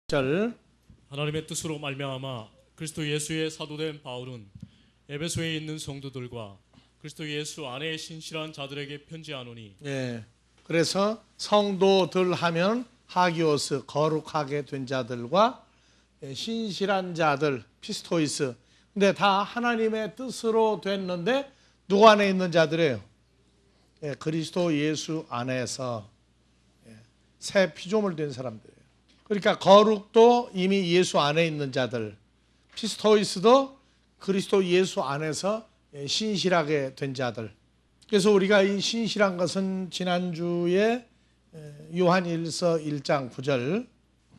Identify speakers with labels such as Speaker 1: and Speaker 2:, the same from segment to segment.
Speaker 1: 절.
Speaker 2: 하나님의 뜻으로 말미암아 그리스도 예수의 사도된 바울은 에베소에 있는 성도들과 그리스도 예수 안에 신실한 자들에게 편지하노니.
Speaker 1: 그래서 성도들 하면 하기오스, 거룩하게 된 자들과 신실한 자들, 피스토이스. 근데 다 하나님의 뜻으로 됐는데 누구 안에 있는 자들이에요? 그리스도 예수 안에서 새 피조물 된 사람들이에요. 그러니까 거룩도 이미 예수 안에 있는 자들, 피스토이스도 그리스도 예수 안에서 신실하게 된 자들. 그래서 우리가 이 신실한 것은 지난주에 요한일서 1장 9절,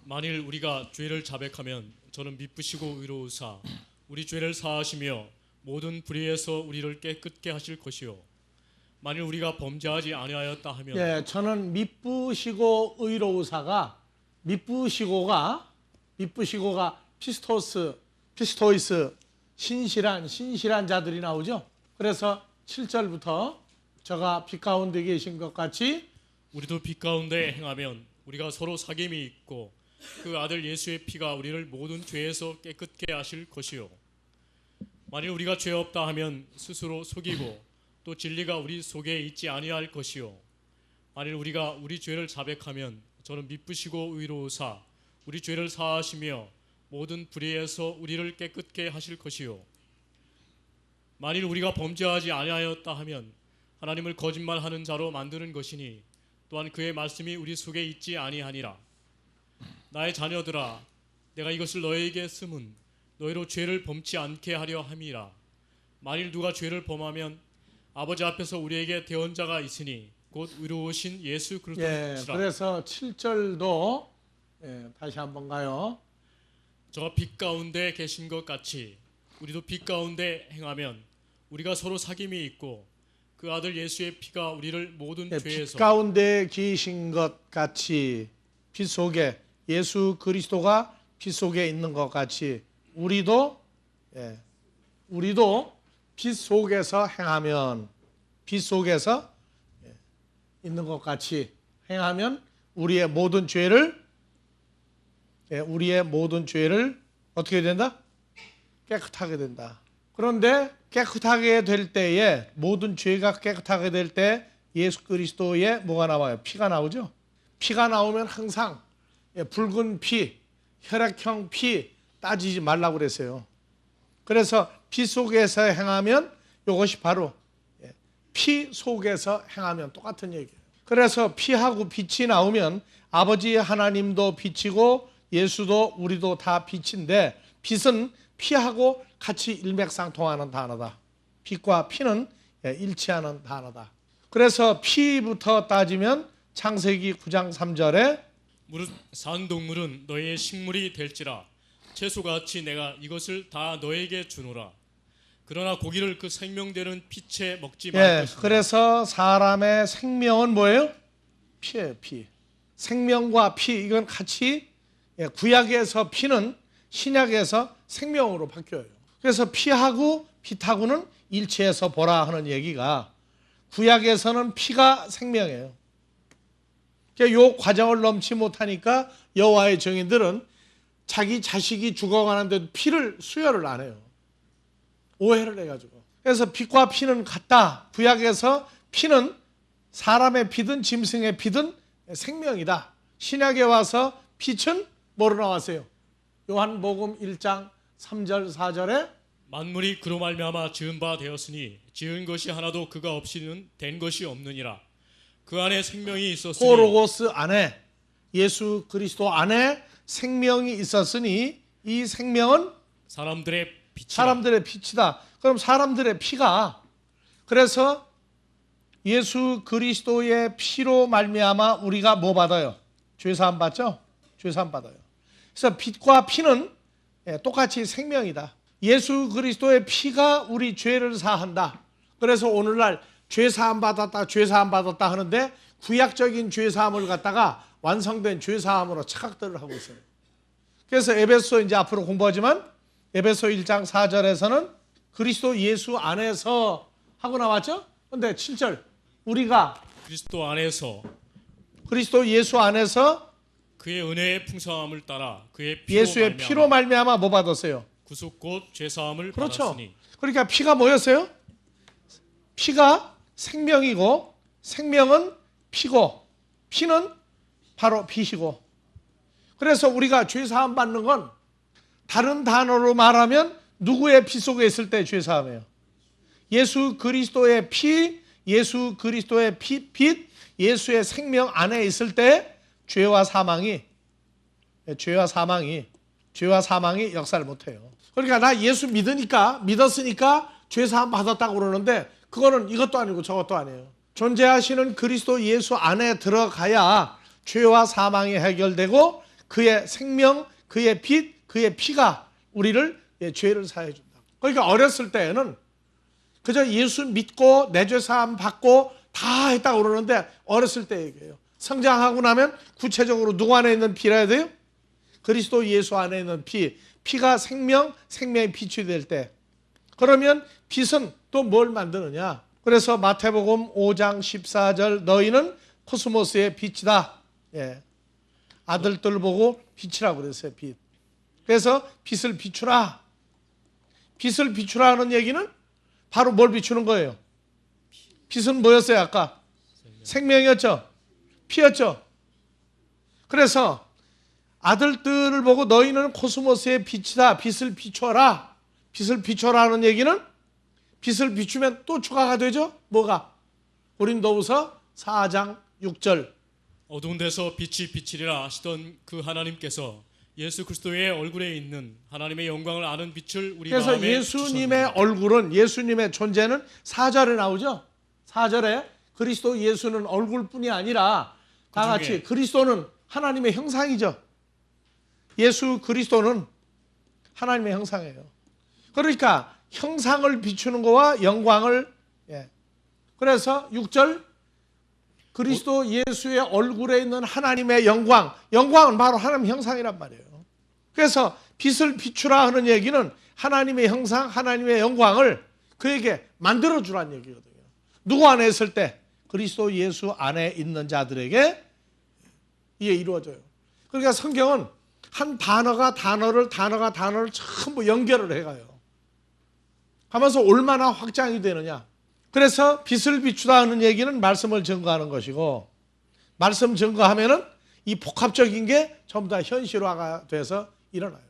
Speaker 2: 만일 우리가 죄를 자백하면 저는 미쁘시고 의로우사 우리 죄를 사하시며 모든 불의에서 우리를 깨끗게 하실 것이요 만일 우리가 범죄하지 아니하였다 하면.
Speaker 1: 저는 미쁘시고 의로우사가 미쁘시고가 피스토이스 신실한 자들이 나오죠. 그래서 7절부터 저가 빛 가운데 계신 것 같이
Speaker 2: 우리도 빛 가운데 행하면 우리가 서로 사귐이 있고 그 아들 예수의 피가 우리를 모든 죄에서 깨끗게 하실 것이요 만일 우리가 죄 없다 하면 스스로 속이고 또 진리가 우리 속에 있지 아니할 것이요 만일 우리가 우리 죄를 자백하면 저는 미쁘시고 의로우사 우리 죄를 사하시며 모든 불의에서 우리를 깨끗게 하실 것이요 만일 우리가 범죄하지 아니하였다 하면 하나님을 거짓말하는 자로 만드는 것이니 또한 그의 말씀이 우리 속에 있지 아니하니라. 나의 자녀들아, 내가 이것을 너희에게 쓰면 너희로 죄를 범치 않게 하려 함이라. 만일 누가 죄를 범하면 아버지 앞에서 우리에게 대언자가 있으니 곧 의로우신 예수 그리스도시라.
Speaker 1: 그래서 7절도 다시 한번 가요.
Speaker 2: 저가 빛 가운데 계신 것 같이 우리도 빛 가운데 행하면 우리가 서로 사귐이 있고 그 아들 예수의 피가 우리를 모든 죄에서.
Speaker 1: 빛 가운데 계신 것 같이, 빛 속에 예수 그리스도가 빛 속에 있는 것 같이 우리도 빛 속에서 행하면, 빛 속에서 있는 것 같이 행하면 우리의 모든 죄를 어떻게 된다? 깨끗하게 된다. 그런데 깨끗하게 될 때에, 모든 죄가 깨끗하게 될 때 예수 그리스도의 뭐가 나와요? 피가 나오죠. 피가 나오면 항상 붉은 피, 혈액형 피 따지지 말라고 그랬어요. 그래서 피 속에서 행하면, 이것이 바로 피 속에서 행하면 똑같은 얘기예요. 그래서 피하고 빛이 나오면 아버지 하나님도 빛이고 예수도 우리도 다 빛인데, 빛은 피하고 같이 일맥상통하는 단어다. 빛과 피는 일치하는 단어다. 그래서 피부터 따지면 창세기 9장 3절에
Speaker 2: 무릇 산 동물은 너희의 식물이 될지라 채소같이 내가 이것을 다 너에게 주노라. 그러나 고기를 그 생명되는 피채 먹지 말 것이다.
Speaker 1: 그래서 사람의 생명은 뭐예요? 피예요. 피. 생명과 피, 이건 같이, 구약에서 피는 신약에서 생명으로 바뀌어요. 그래서 피하고 빛하고는 일치해서 보라 하는 얘기가, 구약에서는 피가 생명이에요. 이 과정을 넘지 못하니까 여호와의 증인들은 자기 자식이 죽어가는데도 피를 수혈을 안 해요. 오해를 해가지고. 그래서 빛과 피는 같다. 구약에서 피는 사람의 피든 짐승의 피든 생명이다. 신약에 와서 빛은 뭐로 나왔어요? 요한복음 1장 3절 4절에
Speaker 2: 만물이 그로 말미암아 지은 바 되었으니 지은 것이 하나도 그가 없이는 된 것이 없느니라. 그 안에 생명이 있었으니,
Speaker 1: 호로고스 안에, 예수 그리스도 안에 생명이 있었으니 이 생명은
Speaker 2: 사람들의 빛이라.
Speaker 1: 사람들의 빛이다. 그럼 사람들의 피가, 그래서 예수 그리스도의 피로 말미암아 우리가 뭐 받아요? 죄사함 받죠? 죄사함 받아요. 그래서 빛과 피는 똑같이 생명이다. 예수 그리스도의 피가 우리 죄를 사한다. 그래서 오늘날 죄사함 받았다 하는데 구약적인 죄사함을 갖다가 완성된 죄사함으로 착각들을 하고 있어요. 그래서 에베소, 이제 앞으로 공부하지만 에베소 1장 4절에서는 그리스도 예수 안에서 하고 나왔죠? 근데 7절 우리가
Speaker 2: 그리스도 안에서
Speaker 1: 그리스도 예수 안에서
Speaker 2: 그의 은혜의 풍성함을 따라 그의 피로
Speaker 1: 예수의
Speaker 2: 말미암아
Speaker 1: 피로 말미암아 뭐 받았어요?
Speaker 2: 구속 곧 죄사함을
Speaker 1: 그렇죠.
Speaker 2: 받았으니.
Speaker 1: 그러니까 피가 뭐였어요? 피가 생명이고 생명은 피고 피는 바로 빛이고, 그래서 우리가 죄사함 받는 건 다른 단어로 말하면 누구의 피 속에 있을 때 죄사함이에요? 예수 그리스도의 피, 예수 그리스도의 빛, 예수의 생명 안에 있을 때 죄와 사망이 역사를 못해요. 그러니까 나 예수 믿었으니까 죄사함 받았다고 그러는데 그거는 이것도 아니고 저것도 아니에요. 존재하시는 그리스도 예수 안에 들어가야 죄와 사망이 해결되고 그의 생명, 그의 빛, 그의 피가 우리를 죄를 사해 준다. 그러니까 어렸을 때에는 그저 예수 믿고 내 죄 사함 받고 다 했다고 그러는데 어렸을 때 얘기예요. 성장하고 나면 구체적으로 누구 안에 있는 피라 해야 돼요? 그리스도 예수 안에 있는 피가 생명의 빛이 될 때, 그러면 빛은 또 뭘 만드느냐? 그래서 마태복음 5장 14절 너희는 코스모스의 빛이다. 예. 아들들 보고 빛이라고 그랬어요. 빛. 그래서 빛을 비추라. 빛을 비추라 하는 얘기는 바로 뭘 비추는 거예요? 빛은 뭐였어요? 아까 생명이었죠. 피였죠. 그래서 아들들을 보고 너희는 코스모스의 빛이다. 빛을 비춰라. 빛을 비춰라 하는 얘기는 빛을 비추면 또 추가가 되죠. 뭐가? 고린도후서 4장 6절
Speaker 2: 어두운 데서 빛이 비치리라 하시던 그 하나님께서 예수 그리스도의 얼굴에 있는 하나님의 영광을 아는 빛을 우리
Speaker 1: 그래서
Speaker 2: 마음에
Speaker 1: 예수님의
Speaker 2: 주셨느니라.
Speaker 1: 얼굴은, 예수님의 존재는 4절에 나오죠. 4절에 그리스도 예수는 얼굴뿐이 아니라 다 같이 그리스도는 하나님의 형상이죠. 예수 그리스도는 하나님의 형상이에요. 그러니까 형상을 비추는 거와 영광을, 그래서 6절 그리스도 예수의 얼굴에 있는 하나님의 영광은 바로 하나님 형상이란 말이에요. 그래서 빛을 비추라 하는 얘기는 하나님의 형상, 하나님의 영광을 그에게 만들어주라는 얘기거든요. 누구 안에 있을 때? 그리스도 예수 안에 있는 자들에게 이게 이루어져요. 그러니까 성경은 한 단어가 단어를 전부 연결을 해가요. 하면서 얼마나 확장이 되느냐. 그래서 빛을 비추다 하는 얘기는 말씀을 증거하는 것이고, 말씀 증거하면은 이 복합적인 게 전부 다 현실화가 돼서 일어나요.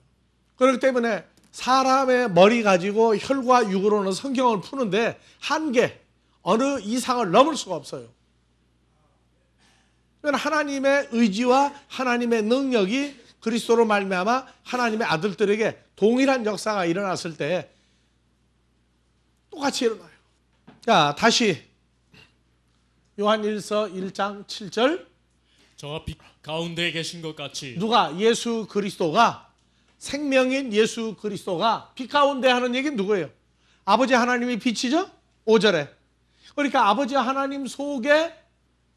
Speaker 1: 그렇기 때문에 사람의 머리 가지고 혈과 육으로는 성경을 푸는데 한계, 어느 이상을 넘을 수가 없어요. 하나님의 의지와 하나님의 능력이 그리스도로 말미암아 하나님의 아들들에게 동일한 역사가 일어났을 때 똑같이 일어나요. 자, 다시 요한일서 1장 7절
Speaker 2: 저가 빛 가운데 계신 것 같이
Speaker 1: 누가? 예수 그리스도가, 생명인 예수 그리스도가 빛 가운데 하는 얘기는 누구예요? 아버지 하나님이 빛이죠? 5절에. 그러니까 아버지 하나님 속에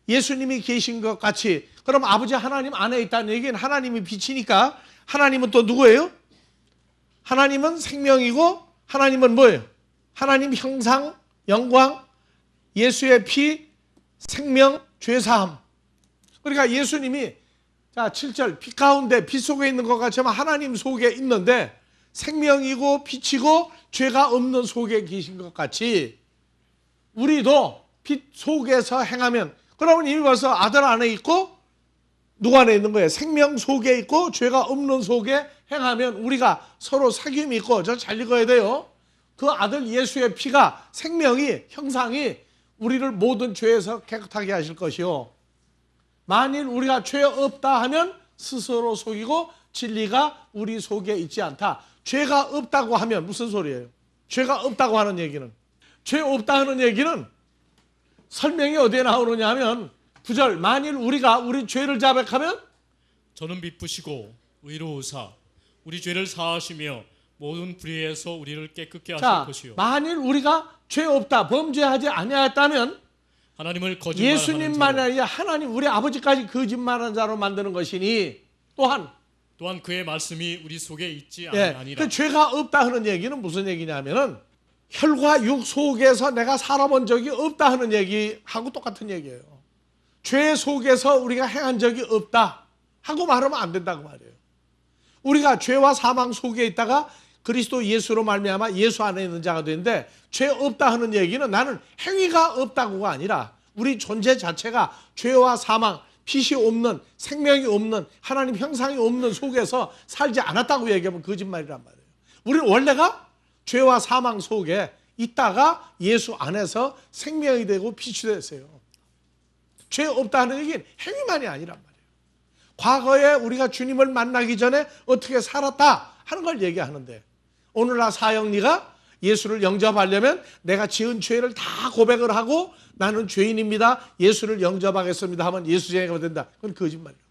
Speaker 1: 예수님이 계신 것 같이, 그럼 아버지 하나님 안에 있다는 얘기는 하나님이 빛이니까 하나님은 또 누구예요? 하나님은 생명이고 하나님은 뭐예요? 하나님 형상, 영광, 예수의 피, 생명, 죄사함. 그러니까 예수님이, 자 7절 빛 가운데 빛 속에 있는 것 같지만 하나님 속에 있는데 생명이고 빛이고 죄가 없는 속에 계신 것 같이 우리도 빛 속에서 행하면, 그러면 이미 벌써 아들 안에 있고 누구 안에 있는 거예요? 생명 속에 있고 죄가 없는 속에 행하면 우리가 서로 사귐이 있고, 저 잘 읽어야 돼요. 그 아들 예수의 피가, 생명이, 형상이 우리를 모든 죄에서 깨끗하게 하실 것이요, 만일 우리가 죄 없다 하면 스스로 속이고 진리가 우리 속에 있지 않다. 죄가 없다고 하면 무슨 소리예요? 죄가 없다고 하는 얘기는, 죄 없다 하는 얘기는 설명이 어디에 나오느냐 하면 9절 만일 우리가 우리 죄를 자백하면
Speaker 2: 저는 빛부시고 의로우사 우리 죄를 사하시며 모든 불의에서 우리를 깨끗게 하실
Speaker 1: 자,
Speaker 2: 것이요
Speaker 1: 만일 우리가 죄 없다, 범죄하지 아니하였다면
Speaker 2: 하나님을 거짓말하는
Speaker 1: 예수님만
Speaker 2: 자로
Speaker 1: 아니라 하나님 우리 아버지까지 거짓말하는 자로 만드는 것이니, 또한
Speaker 2: 또한 그의 말씀이 우리 속에 있지 아니하니라.
Speaker 1: 그 죄가 없다 하는 얘기는 무슨 얘기냐면은 혈과 육 속에서 내가 살아본 적이 없다 하는 얘기하고 똑같은 얘기예요. 죄 속에서 우리가 행한 적이 없다. 하고 말하면 안 된다고 말이에요. 우리가 죄와 사망 속에 있다가 그리스도 예수로 말미암아 예수 안에 있는 자가 되는데, 죄 없다 하는 얘기는 나는 행위가 없다고가 아니라 우리 존재 자체가 죄와 사망, 빛이 없는, 생명이 없는, 하나님 형상이 없는 속에서 살지 않았다고 얘기하면 거짓말이란 말이에요. 우리는 원래가 죄와 사망 속에 있다가 예수 안에서 생명이 되고 빛이 됐어요. 죄 없다는 얘기는 행위만이 아니란 말이에요. 과거에 우리가 주님을 만나기 전에 어떻게 살았다 하는 걸 얘기하는데, 오늘날 사형리가 예수를 영접하려면 내가 지은 죄를 다 고백을 하고 나는 죄인입니다, 예수를 영접하겠습니다 하면 예수쟁이가 된다. 그건 거짓말이에요.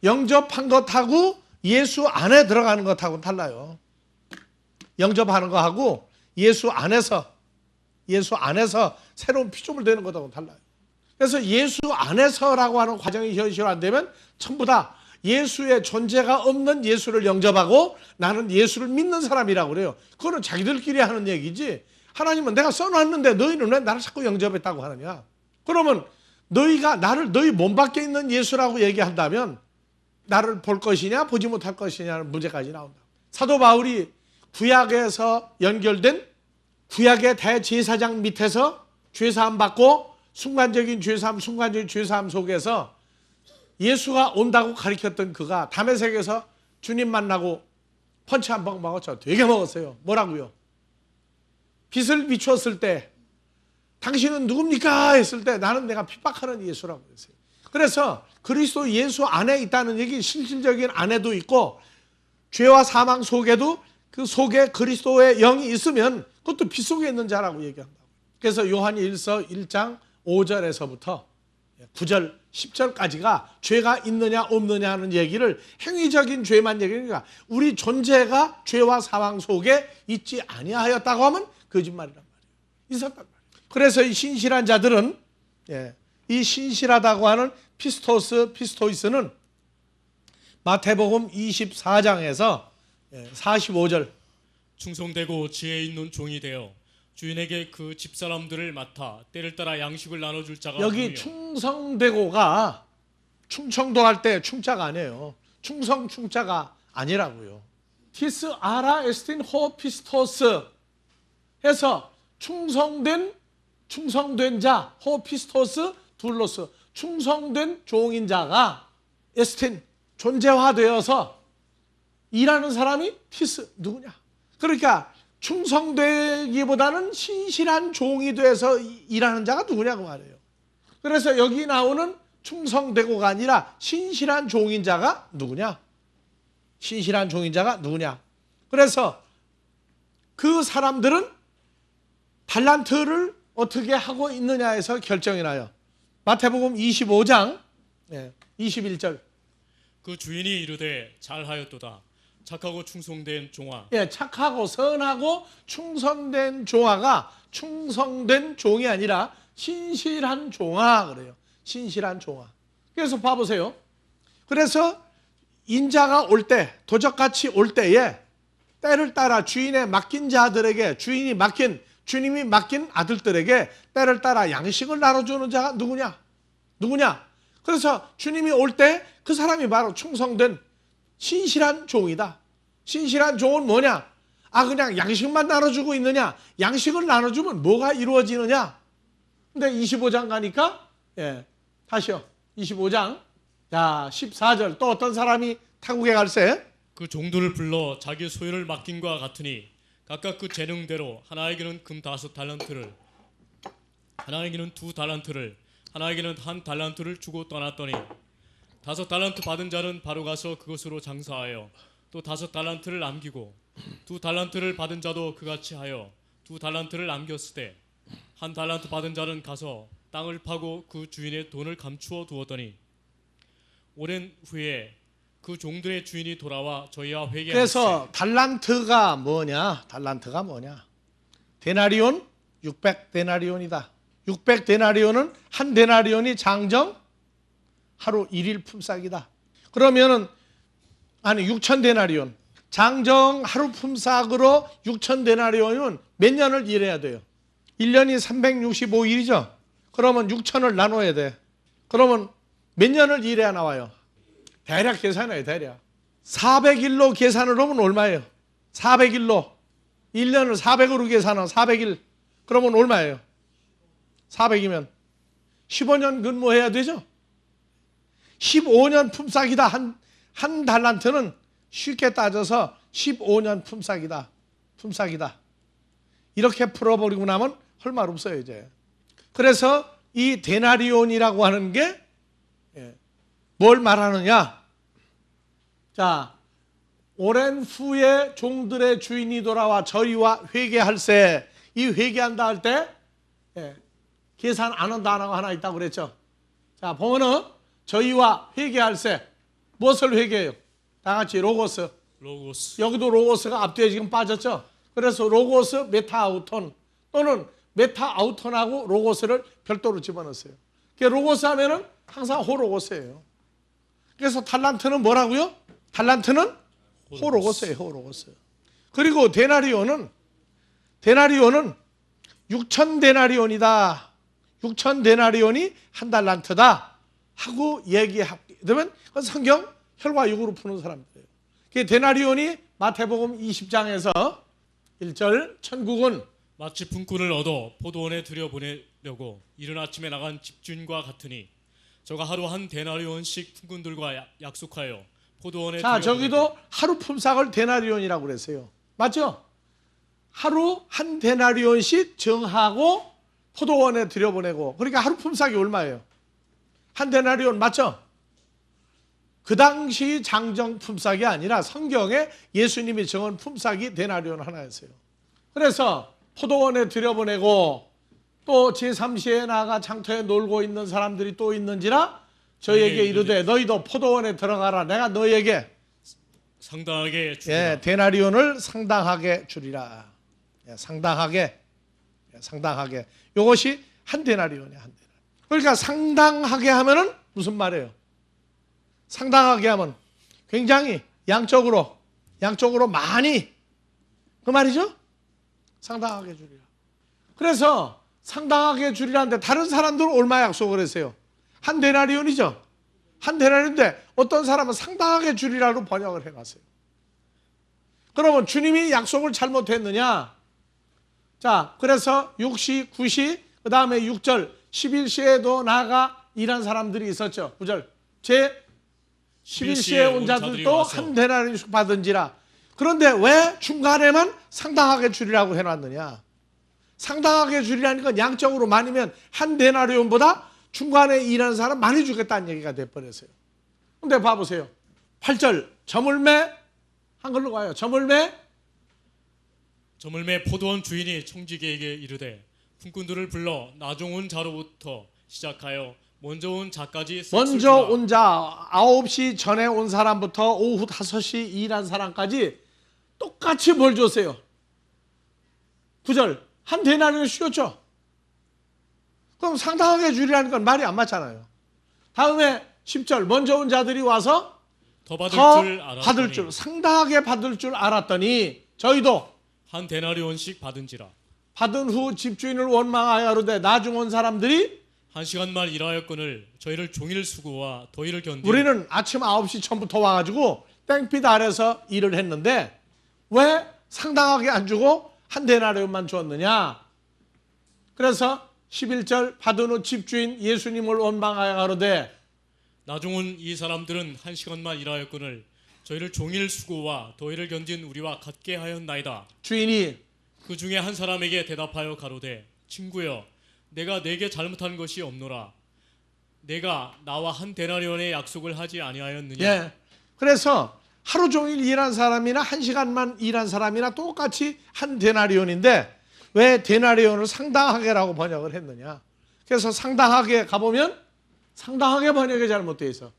Speaker 1: 영접한 것하고 예수 안에 들어가는 것하고는 달라요. 영접하는 것하고 예수 안에서 새로운 피조물 되는 것하고는 달라요. 그래서 예수 안에서라고 하는 과정이 현실화되면 전부 다 예수의 존재가 없는 예수를 영접하고 나는 예수를 믿는 사람이라고 그래요. 그거는 자기들끼리 하는 얘기지, 하나님은 내가 써놨는데 너희는 왜 나를 자꾸 영접했다고 하느냐. 그러면 너희가 나를 너희 몸 밖에 있는 예수라고 얘기한다면 나를 볼 것이냐 보지 못할 것이냐는 문제까지 나온다. 사도 바울이 구약에서 연결된 구약의 대제사장 밑에서 죄사함 받고 순간적인 죄사함 속에서 예수가 온다고 가르쳤던 그가 다메섹에서 주님 만나고 펀치 한 방 먹었죠. 되게 먹었어요. 뭐라고요? 빛을 비추었을 때 당신은 누굽니까? 했을 때 나는 내가 핍박하는 예수라고 했어요. 그래서 그리스도 예수 안에 있다는 얘기, 실질적인 안에도 있고 죄와 사망 속에도 그 속에 그리스도의 영이 있으면 그것도 빛 속에 있는 자라고 얘기한다고. 그래서 요한일서 1장 5절에서부터 9절 10절까지가 죄가 있느냐 없느냐 하는 얘기를, 행위적인 죄만 얘기하니까 우리 존재가 죄와 사망 속에 있지 아니하였다고 하면 거짓말이란 말이에요. 있었단 말이에요. 그래서 이 신실한 자들은, 이 신실하다고 하는 피스토이스는 마태복음 24장에서 45절,
Speaker 2: 충성되고 지혜 있는 종이 되어 주인에게 그 집사람들을 맡아 때를 따라 양식을 나눠줄 자가
Speaker 1: 여기
Speaker 2: 누구며.
Speaker 1: 충성되고가 충청도 할 때 충자가 아니에요. 충자가 아니라고요. 티스 아라 에스틴 호 피스토스 해서 충성된 자, 호 피스토스 둘로스, 충성된 종인 자가 에스틴 존재화되어서 일하는 사람이 티스 누구냐. 그러니까 충성되기보다는 신실한 종이 돼서 일하는 자가 누구냐고 말해요. 그래서 여기 나오는 충성되고가 아니라 신실한 종인 자가 누구냐. 신실한 종인 자가 누구냐. 그래서 그 사람들은 달란트를 어떻게 하고 있느냐에서 결정이 나요. 마태복음 25장 21절.
Speaker 2: 그 주인이 이르되 잘하였도다. 착하고 충성된 종아.
Speaker 1: 착하고 선하고 충성된 종아가 충성된 종이 아니라 신실한 종아 그래요. 신실한 종아. 그래서 봐보세요. 그래서 인자가 올 때, 도적같이 올 때에 때를 따라 주인의 맡긴 자들에게, 주님이 맡긴 아들들에게 때를 따라 양식을 나눠주는 자가 누구냐? 그래서 주님이 올 때 그 사람이 바로 충성된 신실한 종이다. 신실한 종은 뭐냐? 그냥 양식만 나눠주고 있느냐? 양식을 나눠주면 뭐가 이루어지느냐? 근데 25장 가니까, 다시요. 25장. 자, 14절. 또 어떤 사람이 타국에 갈세?
Speaker 2: 그 종들을 불러 자기 소유를 맡긴과 같으니 각각 그 재능대로 하나에게는 금 5달란트를, 하나에게는 2달란트를, 하나에게는 1달란트를 주고 떠났더니 5달란트 받은 자는 바로 가서 그것으로 장사하여 또 5달란트를 남기고 2달란트를 받은 자도 그같이 하여 2달란트를 남겼으되 1달란트 받은 자는 가서 땅을 파고 그 주인의 돈을 감추어 두었더니 오랜 후에 그 종들의 주인이 돌아와 저희와 회개하시되.
Speaker 1: 그래서 달란트가 뭐냐? 데나리온 600데나리온이다. 600데나리온은 한 데나리온이 장정 하루 1일 품삯이다. 그러면은 6,000데나리온. 장정 하루 품삯으로 6,000데나리온이면 몇 년을 일해야 돼요? 1년이 365일이죠. 그러면 6,000을 나눠야 돼. 그러면 몇 년을 일해야 나와요? 대략 계산해요, 대략. 400일로 계산을 하면 얼마예요? 400일로. 1년을 400으로 계산하면 400일. 그러면 얼마예요? 400이면 15년 근무해야 되죠? 15년 품삯이다. 한 달란트는 쉽게 따져서 15년 품삯이다. 이렇게 풀어버리고 나면 할 말 없어요, 이제. 그래서 이 데나리온이라고 하는 게 뭘 말하느냐? 자, 오랜 후에 종들의 주인이 돌아와 저희와 회개할세. 이 회개한다 할 때 계산 안 한다 하고 하나 있다고 그랬죠. 자, 보면은 저희와 회개할세. 무엇을 회개해요? 다 같이 로고스. 여기도 로고스가 앞뒤에 지금 빠졌죠. 그래서 로고스 메타아우톤 또는 메타아우톤하고 로고스를 별도로 집어넣었어요. 로고스 하면은 항상 호로고스예요. 그래서 탈란트는 뭐라고요? 탈란트는 호로고스예요. 호로고스. 그리고 데나리온은 6천 데나리온이다. 6천 데나리온이 한 달란트다 하고 얘기하게 되면 성경 혈과육으로 푸는 사람들이에요. 데나리온이 마태복음 20장에서 1절 천국은
Speaker 2: 마치 품꾼을 얻어 포도원에 들여보내려고 이른 아침에 나간 집주인과 같으니 저가 하루 한 데나리온씩 품꾼들과 약속하여 포도원에
Speaker 1: 자, 저기도 하루 품삯을 데나리온이라고 그랬어요. 맞죠? 하루 한 데나리온씩 정하고 포도원에 들여보내고, 그러니까 하루 품삯이 얼마예요? 한 데나리온 맞죠? 그 당시 장정 품삯이 아니라 성경에 예수님이 정한 품삯이 데나리온 하나였어요. 그래서 포도원에 들여보내고 또 제3시에 나가 장터에 놀고 있는 사람들이 또 있는지라 저희에게 이르되 너희도 포도원에 들어가라. 내가 너희에게
Speaker 2: 상당하게 주리라.
Speaker 1: 데나리온을 상당하게 주리라. 상당하게. 이것이 한 데나리온이야. 한 데나리온. 그러니까 상당하게 하면은 무슨 말이에요? 상당하게 하면 굉장히 양적으로 많이, 그 말이죠? 상당하게 주리라. 그래서 상당하게 주리라는데 다른 사람들은 얼마 약속을 했어요? 한 데나리온이죠. 한 데나리온인데 어떤 사람은 상당하게 주리라로 번역을 해놨어요. 그러면 주님이 약속을 잘못했느냐? 자, 그래서 6시, 9시, 그 다음에 6절, 11시에도 나가 일한 사람들이 있었죠. 9절. 제 11시에 온 자들도 한 데나리온씩 받은지라. 그런데 왜 중간에만 상당하게 주리라고 해놨느냐? 상당하게 주리라니까 양적으로 많으면 한 데나리온보다 중간에 일하는 사람 많이 주겠다는 얘기가 돼버렸어요. 근데 봐보세요. 8절 저물매, 한글로 가요. 저물매
Speaker 2: 포도원 주인이 청지기에게 이르되 품꾼들을 불러 나중 온 자로부터 시작하여 먼저 온 자까지
Speaker 1: 먼저 온 자 9시 전에 온 사람부터 오후 5시 일한 사람까지 똑같이 뭘 줬어요? 9절 한 데나리온 쉬었죠. 그럼 상당하게 주리라는 건 말이 안 맞잖아요. 다음에 10절 먼저 온 자들이 와서
Speaker 2: 더 받을 줄
Speaker 1: 상당하게 받을 줄 알았더니 저희도
Speaker 2: 한 데나리온씩 받은지라.
Speaker 1: 받은 후 집주인을 원망하여 이르되 나중 온 사람들이
Speaker 2: 1시간만 일하였거늘 저희를 종일 수고와 더위를 견디고
Speaker 1: 우리는 아침 9시 전부터 와가지고 땡빛 아래서 일을 했는데 왜 상당하게 안 주고 한 데나리온만 줬느냐? 그래서 11절 받은 후 집주인 예수님을 원망하여 가로되
Speaker 2: 나중 온 이 사람들은 1시간만 일하였거늘 저희를 종일 수고와 더위를 견딘 우리와 같게 하였나이다.
Speaker 1: 주인이
Speaker 2: 그 중에 한 사람에게 대답하여 가로되 친구여 내가 네게 잘못한 것이 없노라. 내가 나와 한 데나리온의 약속을 하지 아니하였느냐.
Speaker 1: 예. 그래서 하루 종일 일한 사람이나 1시간만 일한 사람이나 똑같이 한 데나리온인데 왜 데나리온을 상당하게라고 번역을 했느냐. 그래서 상당하게 가보면 상당하게 번역이 잘못되어 있어.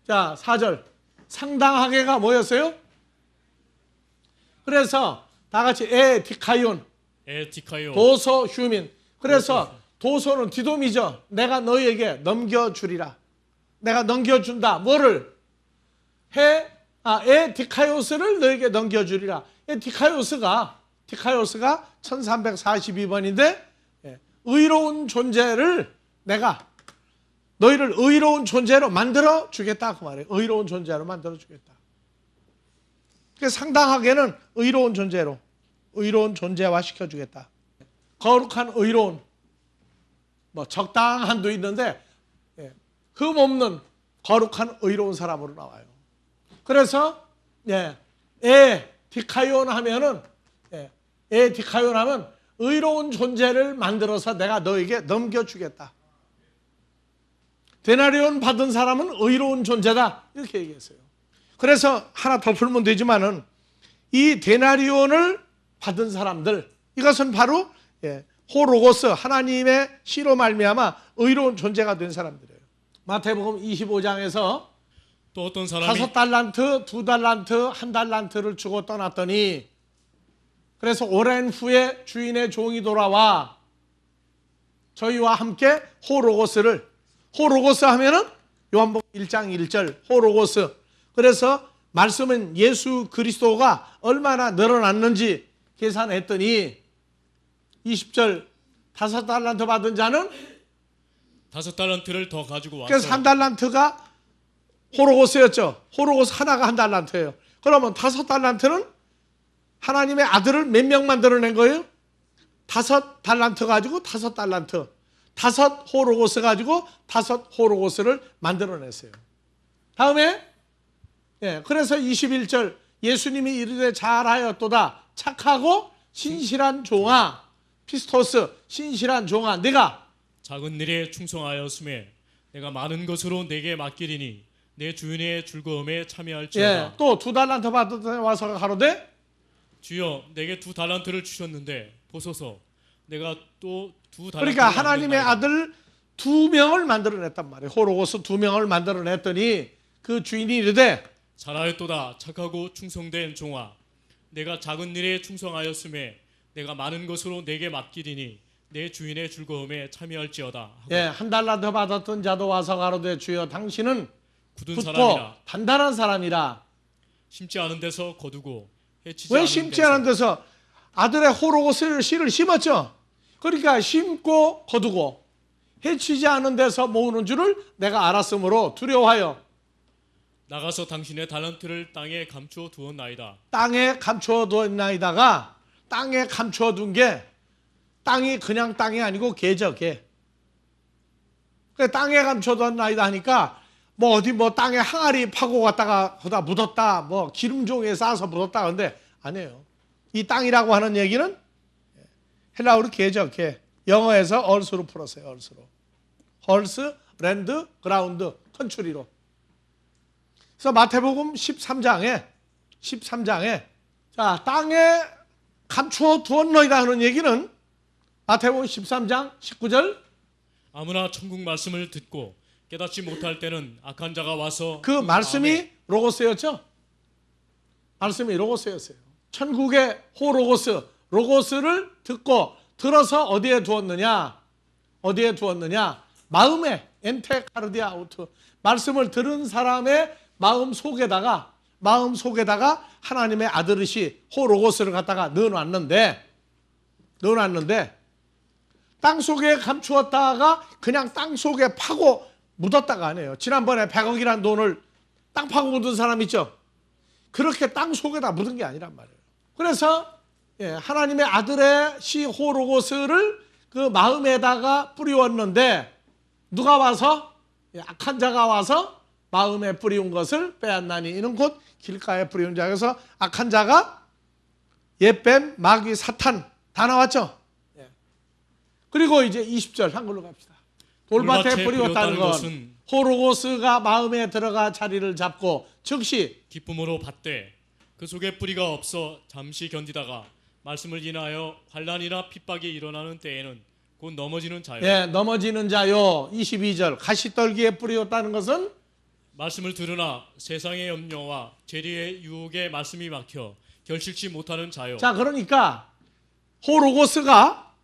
Speaker 1: 자, 4절 상당하게가 뭐였어요? 그래서 다 같이 에디카이온 도소 휴민. 그래서 도소는 디돔이죠. 내가 너희에게 넘겨주리라. 내가 넘겨준다. 뭐를? 에디카이오스를 너에게 넘겨주리라. 디카이오스가 1342번인데 의로운 존재를 내가 너희를 의로운 존재로 만들어 주겠다 그 말이에요. 의로운 존재로 만들어 주겠다. 상당하게는 의로운 존재로, 의로운 존재화 시켜주겠다. 거룩한 의로운, 뭐 적당한도 있는데 흠 없는 거룩한 의로운 사람으로 나와요. 그래서 디카이온 하면은 디카이온 하면 의로운 존재를 만들어서 내가 너에게 넘겨주겠다. 데나리온 받은 사람은 의로운 존재다 이렇게 얘기했어요. 그래서 하나 더 풀면 되지만은 이 데나리온을 받은 사람들, 이것은 바로 호로고스, 하나님의 시로 말미암아 의로운 존재가 된 사람들이에요. 마태복음 25장에서
Speaker 2: 또 어떤 사람이
Speaker 1: 5달란트, 2달란트, 1달란트를 주고 떠났더니, 그래서 오랜 후에 주인의 종이 돌아와 저희와 함께 호로고스 하면은 요한복음 1장 1절 호로고스. 그래서 말씀은 예수 그리스도가 얼마나 늘어났는지 계산했더니 20절 5달란트 받은 자는
Speaker 2: 5달란트를 더 가지고 와서
Speaker 1: 그래서 1달란트가 호로고스였죠. 호로고스 하나가 1달란트예요. 그러면 5달란트는 하나님의 아들을 몇 명 만들어낸 거예요? 5달란트 가지고 5달란트, 5호로고스 가지고 5호로고스를 만들어냈어요. 다음에 그래서 21절 예수님이 이르되 잘하였도다 착하고 신실한 종아, 피스토스 신실한 종아, 내가
Speaker 2: 작은 일에 충성하였음에 내가 많은 것으로 내게 맡기리니 내 주인의 즐거움에 참여할지어다.
Speaker 1: 또 2달란트 받은 사람이 와서 가로되
Speaker 2: 주여 내게 2달란트를 주셨는데 보소서 내가 또 2달란트.
Speaker 1: 그러니까 하나님의 아들 2명을 만들어냈단 말이에요. 호로고스 2명을 만들어냈더니 그 주인이 이르되
Speaker 2: 잘하였도다 착하고 충성된 종아, 내가 작은 일에 충성하였음에 내가 많은 것으로 내게 맡기리니 내 주인의 즐거움에 참여할지어다 하고
Speaker 1: 1달란트 받았던 자도 와서 가로되 주여 당신은
Speaker 2: 굳은
Speaker 1: 굳고
Speaker 2: 사람이라
Speaker 1: 단단한 사람이라.
Speaker 2: 심지 않은 데서 거두고 해치지
Speaker 1: 왜
Speaker 2: 않은
Speaker 1: 심지 않은 데서 아들의 호로고스 씨를 심었죠. 그러니까 심고 거두고 해치지 않은 데서 모으는 줄을 내가 알았으므로 두려워하여
Speaker 2: 나가서 당신의 달란트를 땅에 감추어 두었나이다.
Speaker 1: 땅에 감추어 두었나이다가, 땅에 감추어 둔 게 땅이 그냥 땅이 아니고 개죠, 개. 그래 땅에 감추어 두었나이다 하니까 뭐 어디 뭐 땅에 항아리 파고 갔다가 거기다 묻었다, 뭐 기름종이에 싸서 묻었다, 근데 아니에요. 이 땅이라고 하는 얘기는 헬라어로 개죠, 개. 영어에서 얼스로 풀었어요, 얼스로. 헐스, 랜드, 그라운드, 컨츄리로. 그래서 마태복음 13장에 자, 땅에 감추어 두었노이다 하는 얘기는 마태복음 13장 19절
Speaker 2: 아무나 천국 말씀을 듣고 깨닫지 못할 때는 악한 자가 와서
Speaker 1: 그 말씀이 로고스였죠. 말씀이 로고스였어요. 천국의 호로고스, 로고스를 듣고 들어서 어디에 두었느냐? 마음에, 엔테카르디아 아우트. 말씀을 들은 사람의 마음 속에다가 하나님의 아들이시 호로고스를 갖다가 넣어놨는데 땅 속에 감추었다가 그냥 땅 속에 파고 묻었다가 아니에요. 지난번에 100억이라는 돈을 땅 파고 묻은 사람 있죠. 그렇게 땅 속에다 묻은 게 아니란 말이에요. 그래서 하나님의 아들의 시 호로고스를 그 마음에다가 뿌리웠는데 누가 와서, 악한 자가 와서 마음에 뿌리운 것을 빼앗나니 이는 곧 길가에 뿌리운 자여서 악한 자가 옛뱀, 마귀, 사탄 다 나왔죠. 그리고 이제 20절 한글로 갑시다. 돌밭에 뿌리웠다는 건 호로고스가 마음에 들어가 자리를 잡고 즉시
Speaker 2: 기쁨으로 받되 그 속에 뿌리가 없어 잠시 견디다가 말씀을 인하여 환난이나 핍박이 일어나는 때에는 곧 넘어지는 자요.
Speaker 1: 넘어지는 자요. 22절 가시떨기에 뿌리웠다는 것은
Speaker 2: 말씀을 들으나 세상의 염려와 재리의 유혹에 말씀이 막혀 결실치 못하는 자요.
Speaker 1: 자, 그러니까 호로고스가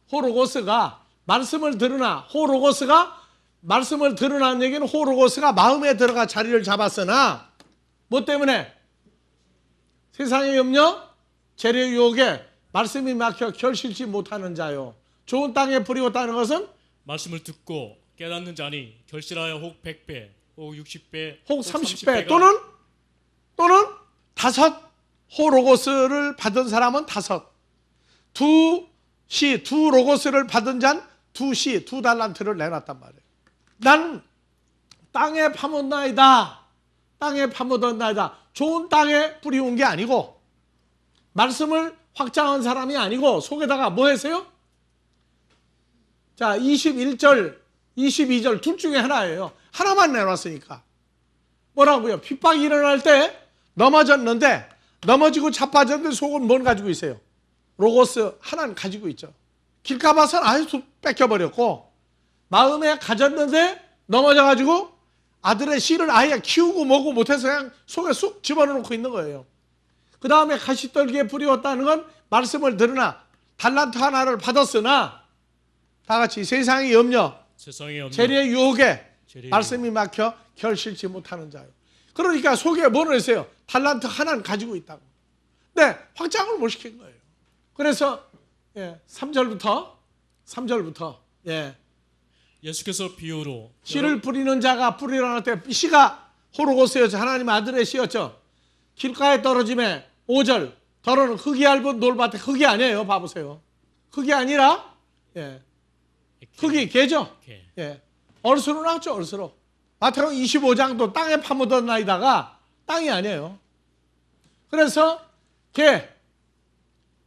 Speaker 1: 말씀을 들으나 말씀을 들으라는 얘기는 호로고스가 마음에 들어가 자리를 잡았으나 뭐 때문에? 세상의 염려, 재리의 유혹에 말씀이 막혀 결실치 못하는 자요. 좋은 땅에 뿌리웠다는 것은
Speaker 2: 말씀을 듣고 깨닫는 자니 결실하여 혹 100배, 혹 60배,
Speaker 1: 혹 30배 또는 다섯 호로고스를 받은 사람은 다섯, 두 로고스를 받은 자는 두 달란트를 내놨단 말이에요. 난 땅에 파묻나이다. 땅에 파묻었나이다. 좋은 땅에 뿌리 온 게 아니고 말씀을 확장한 사람이 아니고 속에다가 뭐 했어요? 자, 21절, 22절 둘 중에 하나예요. 하나만 내놨으니까. 뭐라고요? 핍박이 일어날 때 넘어졌는데 넘어지고 자빠졌는데 속은 뭘 가지고 있어요? 로고스 하나는 가지고 있죠. 길 가봐서는 아예 뺏겨버렸고 마음에 가졌는데 넘어져가지고 아들의 씨를 아예 키우고 뭐고 못해서 그냥 속에 쑥 집어넣고 있는 거예요. 그 다음에 가시떨기에 뿌리웠다는 건 말씀을 들으나 달란트 하나를 받았으나 다 같이 세상의 염려, 재리의 유혹에 말씀이 막혀 결실치 못하는 자요. 그러니까 속에 뭐를 했어요? 달란트 하나는 가지고 있다고. 근데 확장을 못 시킨 거예요. 그래서 3절부터
Speaker 2: 예수께서 비유로
Speaker 1: 씨를 뿌리는 자가 뿌리러 날 때 씨가 호로고스였죠. 하나님 아들의 씨였죠. 길가에 떨어짐에 5절 더러는 흙이 얇은 돌밭에 흙이 아니에요. 봐보세요. 흙이 아니라 흙이 개죠. 얼수로 나왔죠. 얼수로. 마태복음 25장도 땅에 파묻은 나이다가 땅이 아니에요. 그래서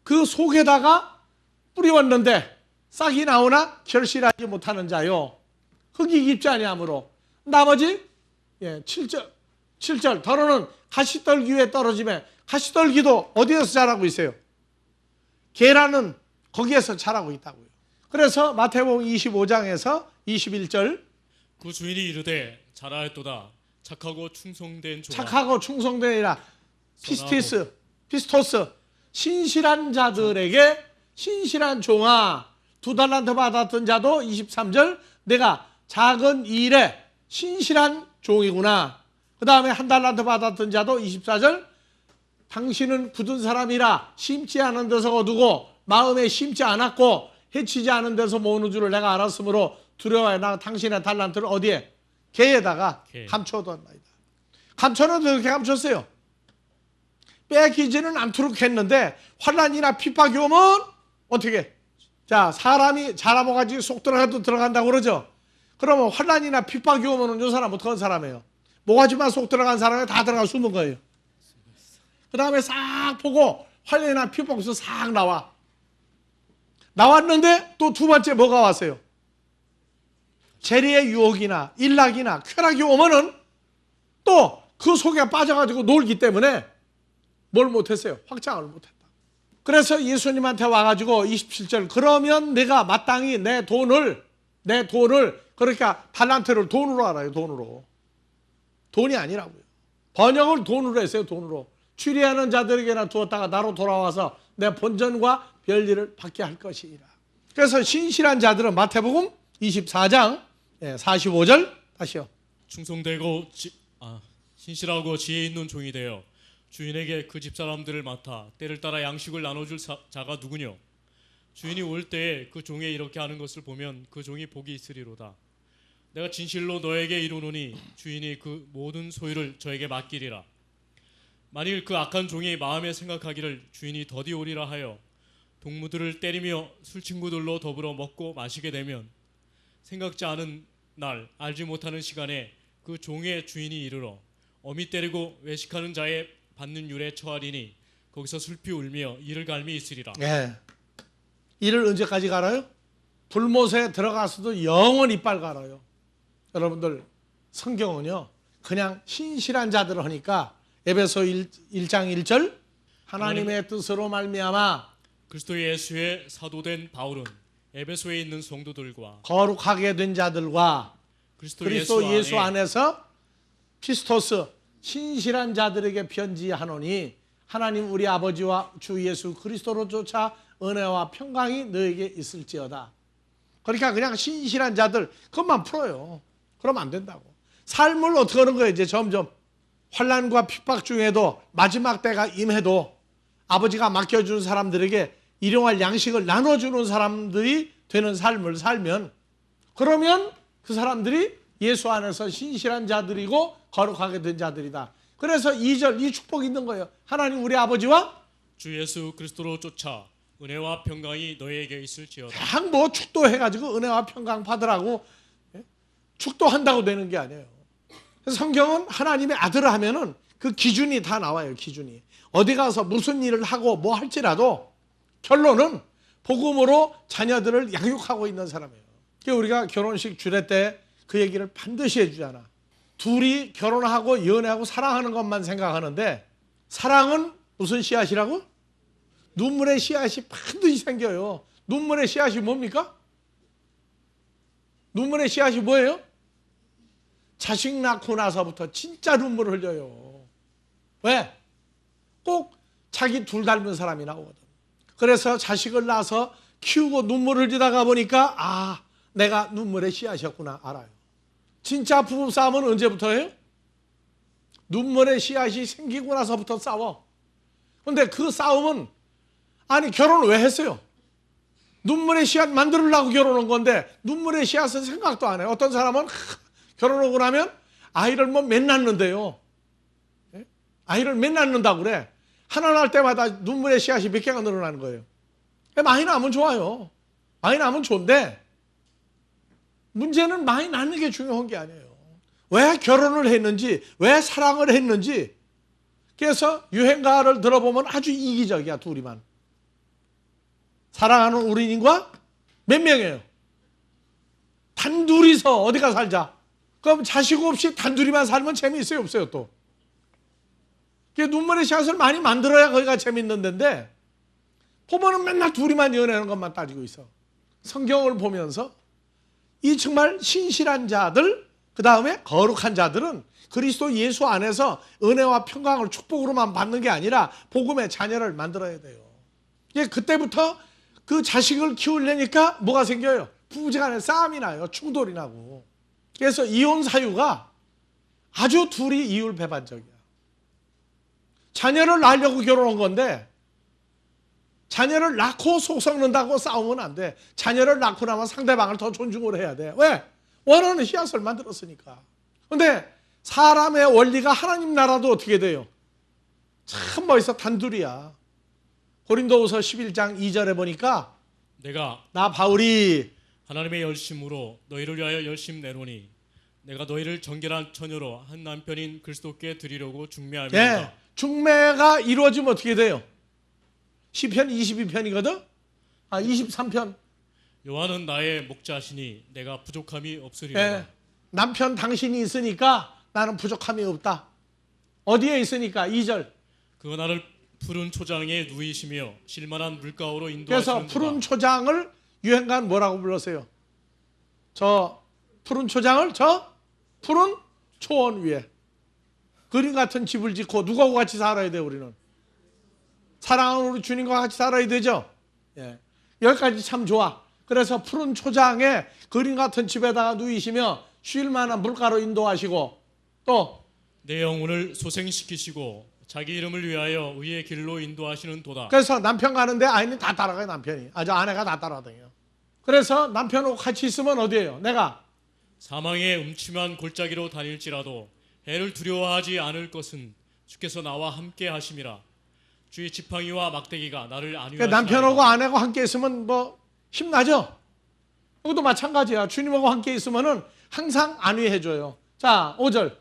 Speaker 1: 그 속에다가 뿌리웠는데 싹이 나오나 결실하지 못하는 자요. 흙이 깊지 아니하므로. 나머지 7절 더러는 가시떨기 위에 떨어짐에 가시떨기도 어디에서 자라고 있어요? 계란은 거기에서 자라고 있다고요. 그래서 마태복음 25장에서 21절
Speaker 2: 그 주인이 이르되 잘하였도다 착하고 충성된
Speaker 1: 이라 피스토스 신실한 자들에게 신실한 종아 2달란트 받았던 자도 23절 내가 작은 일에 신실한 종이구나. 그 다음에 1달란트 받았던 자도 24절 당신은 굳은 사람이라 심지 않은 데서 거두고 마음에 심지 않았고 해치지 않은 데서 모으는 줄을 내가 알았으므로 두려워해. 나 당신의 달란트를 어디에? 개에다가 감춰뒀나이다. 감춰는 어떻게 감췄어요? 빼앗기지는 않도록 했는데 환난이나 핍박이 오면 어떻게? 자, 사람이 자라모가지 속 들어가도 들어간다고 그러죠. 그러면 환난이나 핍박이 오면 이 사람 어떤 사람이에요? 모가지만 속 들어간 사람이 다 들어가 숨은 거예요. 그 다음에 싹 보고 환난이나 핍박에서 싹 나왔는데 또 두 번째 뭐가 왔어요? 재리의 유혹이나 일락이나 쾌락이 오면은 또 그 속에 빠져가지고 놀기 때문에 뭘 못했어요? 확장을 못했다. 그래서 예수님한테 와가지고 27절 그러면 내가 마땅히 내 돈을 그러니까 달란트를 돈으로 알아요. 돈이 아니라고요. 번역을 돈으로 했어요. 돈으로. 추리하는 자들에게나 두었다가 나로 돌아와서 내 본전과 별일을 받게 할 것이라. 그래서 신실한 자들은 마태복음 24장 45절 다시요.
Speaker 2: 충성되고 신실하고 지혜 있는 종이 되어 주인에게 그 집사람들을 맡아 때를 따라 양식을 나눠줄 자가 누구뇨? 주인이 올 때에 그 종에 이렇게 하는 것을 보면 그 종이 복이 있으리로다. 내가 진실로 너에게 이르노니 주인이 그 모든 소유를 저에게 맡기리라. 만일 그 악한 종이 마음에 생각하기를 주인이 더디 오리라 하여 동무들을 때리며 술친구들로 더불어 먹고 마시게 되면 생각지 않은 날 알지 못하는 시간에 그 종의 주인이 이르러 어미 때리고 외식하는 자의 받는 율에 처하리니 거기서 슬피 울며 이를 갈미 있으리라.
Speaker 1: 이를 언제까지 갈아요? 불못에 들어가서도 영원히 이빨 갈아요. 여러분들 성경은요 그냥 신실한 자들을 하니까 에베소 1장 1절 하나님의 뜻으로 말미암아
Speaker 2: 그리스도 예수의 사도된 바울은 에베소에 있는 성도들과
Speaker 1: 거룩하게 된 자들과 그리스도 예수 안에서 피스토스 신실한 자들에게 편지하노니 하나님 우리 아버지와 주 예수 그리스도로 쫓아 은혜와 평강이 너에게 있을지어다. 그러니까 그냥 신실한 자들 그것만 풀어요. 그러면 안 된다고. 삶을 어떻게 하는 거예요? 이제 점점 환난과 핍박 중에도 마지막 때가 임해도 아버지가 맡겨주는 사람들에게 일용할 양식을 나눠주는 사람들이 되는 삶을 살면 그러면 그 사람들이 예수 안에서 신실한 자들이고 거룩하게 된 자들이다. 그래서 2절 이 축복이 있는 거예요. 하나님 우리 아버지와
Speaker 2: 주 예수 그리스도로 쫓아 은혜와 평강이 너희에게 있을지어다.
Speaker 1: 그냥 뭐 축도해가지고 은혜와 평강 받으라고 축도한다고 되는 게 아니에요. 성경은 하나님의 아들을 하면은 그 기준이 다 나와요. 기준이 어디 가서 무슨 일을 하고 뭐 할지라도 결론은 복음으로 자녀들을 양육하고 있는 사람이에요. 우리가 결혼식 주례 때 그 얘기를 반드시 해주잖아. 둘이 결혼하고 연애하고 사랑하는 것만 생각하는데 사랑은 무슨 씨앗이라고? 눈물의 씨앗이 반드시 생겨요. 눈물의 씨앗이 뭡니까? 눈물의 씨앗이 뭐예요? 자식 낳고 나서부터 진짜 눈물을 흘려요. 왜? 꼭 자기 둘 닮은 사람이 나오거든. 그래서 자식을 낳아서 키우고 눈물을 흘리다가 보니까 아, 내가 눈물의 씨앗이었구나 알아요. 진짜 부부싸움은 언제부터예요? 눈물의 씨앗이 생기고 나서부터 싸워. 근데 그 싸움은 아니 결혼을 왜 했어요? 눈물의 씨앗 만들려고 결혼한 건데 눈물의 씨앗은 생각도 안 해요. 어떤 사람은 결혼하고 나면 아이를 뭐 몇 낳는데요. 아이를 몇 낳는다고 그래. 하나 낳을 때마다 눈물의 씨앗이 몇 개가 늘어나는 거예요. 많이 낳으면 좋아요. 많이 낳으면 좋은데 문제는 많이 낳는 게 중요한 게 아니에요. 왜 결혼을 했는지, 왜 사랑을 했는지. 그래서 유행가를 들어보면 아주 이기적이야, 둘이만. 사랑하는 우리님과 몇 명이에요? 단둘이서 어디가 살자. 그럼 자식 없이 단둘이만 살면 재미있어요, 없어요, 또? 눈물의 씨앗을 많이 만들어야 거기가 재밌는 데인데 보면은 맨날 둘이만 연애하는 것만 따지고 있어. 성경을 보면서 이 정말 신실한 자들, 그 다음에 거룩한 자들은 그리스도 예수 안에서 은혜와 평강을 축복으로만 받는 게 아니라 복음의 자녀를 만들어야 돼요. 그때부터 그 자식을 키우려니까 뭐가 생겨요? 부부간에 싸움이 나요. 충돌이 나고. 그래서 이혼 사유가 아주 둘이 이율배반적이야. 자녀를 낳으려고 결혼한 건데 자녀를 낳고 속 썩는다고 싸우면 안 돼. 자녀를 낳고 나면 상대방을 더 존중을 해야 돼. 왜? 원하는 씨앗을 만들었으니까. 그런데 사람의 원리가 하나님 나라도 어떻게 돼요? 참 멋있어. 단둘이야. 고린도후서 11장 2절에 보니까
Speaker 2: 내가
Speaker 1: 나 바울이
Speaker 2: 하나님의 열심으로 너희를 위하여 열심 내노니 내가 너희를 정결한 처녀로 한 남편인 그리스도께 드리려고 중매하며
Speaker 1: 중매가 이루어지면 어떻게 돼요? 시편 22편이거든? 23편.
Speaker 2: 여호와는 나의 목자시니 내가 부족함이 없으리로다.
Speaker 1: 남편 당신이 있으니까 나는 부족함이 없다. 어디에 있으니까? 2절.
Speaker 2: 그가 나를 푸른 초장에 누이시며 실만한 물가로
Speaker 1: 그래서
Speaker 2: 인도하시는
Speaker 1: 푸른 초장을 유행가는 뭐라고 불렀어요? 저 푸른 초장을 저 푸른 초원 위에 그림 같은 집을 짓고 누구하고 같이 살아야 돼요? 우리는 사랑하는 우리 주님과 같이 살아야 되죠. 여기까지 참 좋아. 그래서 푸른 초장에 그림 같은 집에다가 누이시며 쉴 만한 물가로 인도하시고 또
Speaker 2: 내 영혼을 소생시키시고 자기 이름을 위하여 의의 길로 인도하시는 도다.
Speaker 1: 그래서 남편 가는데 아이는 다 따라가요. 남편이. 저 아내가 다 따라다녀요. 그래서 남편하고 같이 있으면 어디예요? 내가
Speaker 2: 사망의 음침한 골짜기로 다닐지라도 해를 두려워하지 않을 것은 주께서 나와 함께 하심이라. 주의 지팡이와 막대기가 나를 안위하시나이다.
Speaker 1: 남편하고 아내하고 함께 있으면 뭐 힘나죠? 이것도 마찬가지야. 주님하고 함께 있으면은 항상 안위해줘요. 자, 5절.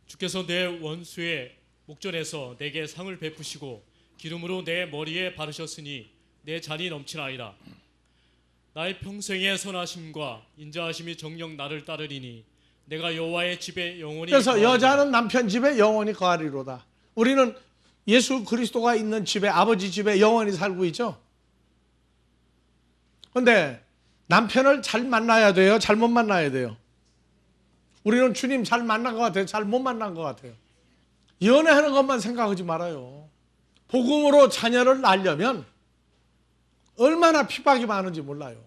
Speaker 2: 주께서 내 원수의 목전에서 내게 상을 베푸시고 기름으로 내 머리에 바르셨으니 내 잔이 넘치나이다. 나의 평생의 선하심과 인자하심이 정녕 나를 따르리니 내가 여호와의 집에 영원히
Speaker 1: 그래서
Speaker 2: 거하리로다.
Speaker 1: 여자는 남편 집에 영원히 거하리로다. 우리는 예수 그리스도가 있는 집에, 아버지 집에 영원히 살고 있죠. 그런데 남편을 잘 만나야 돼요? 잘못 만나야 돼요? 우리는 주님 잘 만난 것 같아요? 잘 못 만난 것 같아요? 연애하는 것만 생각하지 말아요. 복음으로 자녀를 낳으려면 얼마나 핍박이 많은지 몰라요.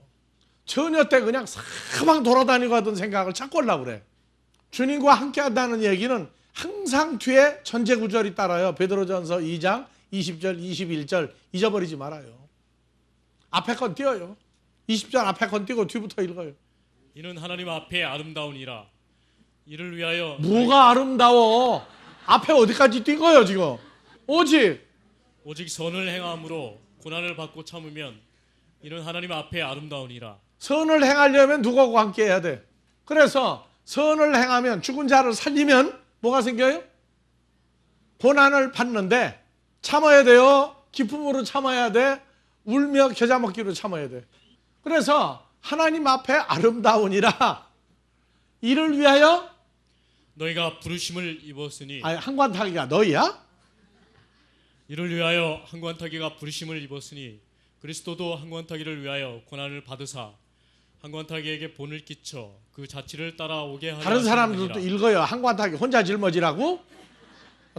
Speaker 1: 처녀 때 그냥 사방 돌아다니고 하던 생각을 자꾸 하려고 그래. 주님과 함께 한다는 얘기는 항상 뒤에 전제구절이 따라요. 베드로전서 2장 20절 21절 잊어버리지 말아요. 앞에 건 띄어요. 20절 앞에 건 띄고 뒤부터 읽어요.
Speaker 2: 이는 하나님 앞에 아름다우니라. 이를 위하여
Speaker 1: 뭐가 아름다워? 앞에 어디까지 뛴 거예요 지금? 오직
Speaker 2: 선을 행함으로 고난을 받고 참으면 이는 하나님 앞에 아름다우니라.
Speaker 1: 선을 행하려면 누구하고 함께 해야 돼? 그래서 선을 행하면 죽은 자를 살리면 뭐가 생겨요? 고난을 받는데 참아야 돼요. 기쁨으로 참아야 돼. 울며 겨자 먹기로 참아야 돼. 그래서 하나님 앞에 아름다우니라. 이를 위하여
Speaker 2: 너희가 부르심을 입었으니
Speaker 1: 한관타기가 너희야?
Speaker 2: 이를 위하여 한관타기가 부르심을 입었으니 그리스도도 한관타기를 위하여 고난을 받으사 한관타기에게 본을 끼쳐 그 자취를 따라오게 하려
Speaker 1: 다른 사람들도
Speaker 2: 하셨느니라.
Speaker 1: 읽어요. 한관타기 혼자 짊어지라고?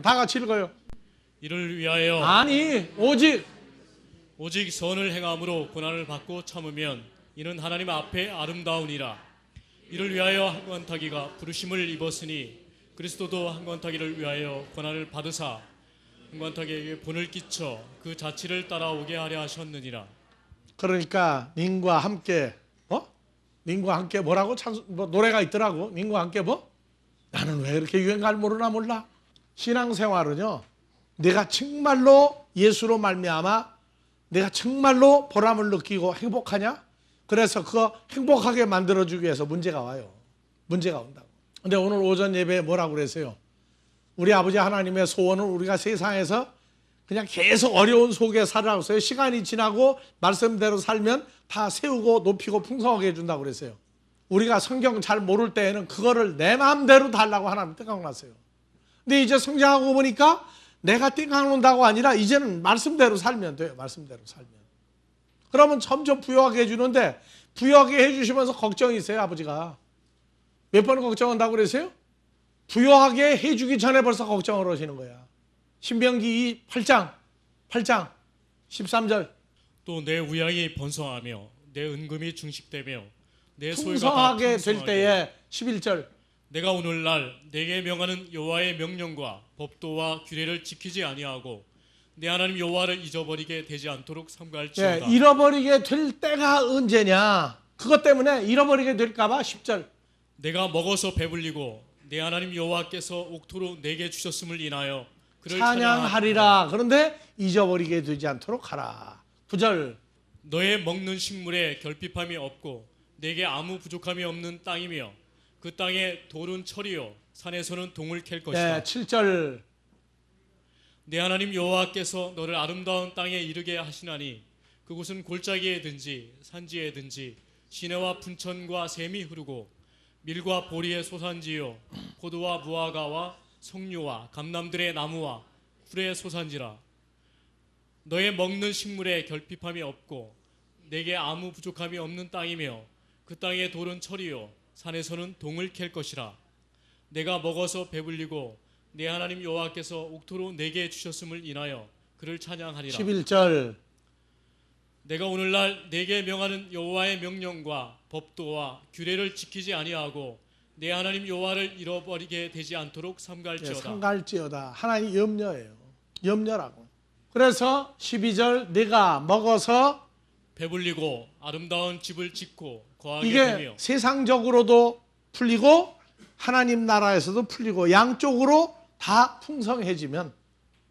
Speaker 1: 다 같이 읽어요.
Speaker 2: 이를 위하여
Speaker 1: 아니
Speaker 2: 오직 선을 행함으로 고난을 받고 참으면 이는 하나님 앞에 아름다우니라. 이를 위하여 한관타기가 부르심을 입었으니 그리스도도 한관타기를 위하여 고난을 받으사 한관타기에게 본을 끼쳐 그 자취를 따라오게 하려 하셨느니라.
Speaker 1: 그러니까 님과 함께 님과 함께 뭐라고 노래가 있더라고. 님과 함께 나는 왜 이렇게 유행가를 모르나 몰라. 신앙생활은요. 내가 정말로 예수로 말미암아 내가 정말로 보람을 느끼고 행복하냐? 그래서 그거 행복하게 만들어주기 위해서 문제가 와요. 문제가 온다고. 근데 오늘 오전 예배에 뭐라고 그랬어요? 우리 아버지 하나님의 소원은 우리가 세상에서 그냥 계속 어려운 속에 살아가고 있어요. 시간이 지나고 말씀대로 살면 다 세우고 높이고 풍성하게 해준다고 그랬어요. 우리가 성경 잘 모를 때에는 그거를 내 마음대로 달라고 하나님 땡깡났어요. 근데 이제 성장하고 보니까 내가 땡깡놓는다고 아니라 이제는 말씀대로 살면 돼요. 말씀대로 살면. 그러면 점점 부여하게 해주는데 부여하게 해주시면서 걱정이 있어요. 아버지가. 몇 번 걱정한다고 그랬어요? 부여하게 해주기 전에 벌써 걱정을 하시는 거야. 신명기 8장 13절
Speaker 2: 또 내 우양이 번성하며 내 은금이 증식되며 내 소유가
Speaker 1: 풍성하게 될
Speaker 2: 풍성하게
Speaker 1: 때에 11절
Speaker 2: 내가 오늘날 내게 명하는 여호와의 명령과 법도와 규례를 지키지 아니하고 내 하나님 여호와를 잊어버리게 되지 않도록 삼가할지어다.
Speaker 1: 잃어버리게 될 때가 언제냐? 그것 때문에 잃어버리게 될까 봐 10절
Speaker 2: 내가 먹어서 배불리고 내 하나님 여호와께서 옥토로 내게 주셨음을 인하여 그를
Speaker 1: 찬양하리라. 그런데 잊어버리게 되지 않도록 하라. 9절
Speaker 2: 너의 먹는 식물에 결핍함이 없고 내게 아무 부족함이 없는 땅이며 그 땅에 돌은 철이요 산에서는 동을 캘 것이다.
Speaker 1: 7절
Speaker 2: 내 하나님 여호와께서 너를 아름다운 땅에 이르게 하시나니 그곳은 골짜기에든지 산지에든지 시내와 분천과 샘이 흐르고 밀과 보리의 소산지요 포도와 무화과와 석류와 감람들의 나무와 꿀의 소산지라. 너의 먹는 식물에 결핍함이 없고 내게 아무 부족함이 없는 땅이며 그 땅의 돌은 철이요 산에서는 동을 캘 것이라. 내가 먹어서 배불리고 내 하나님 여호와께서 옥토로 내게 주셨음을 인하여 그를 찬양하리라.
Speaker 1: 11절
Speaker 2: 내가 오늘날 내게 명하는 여호와의 명령과 법도와 규례를 지키지 아니하고 내 하나님 여호와를 잃어버리게 되지 않도록 삼가할지어다.
Speaker 1: 삼가할지어다. 하나님 염려예요. 염려라고. 그래서 12절 내가 먹어서
Speaker 2: 배불리고 아름다운 집을 짓고 거하게
Speaker 1: 이게
Speaker 2: 되며
Speaker 1: 세상적으로도 풀리고 하나님 나라에서도 풀리고 양쪽으로 다 풍성해지면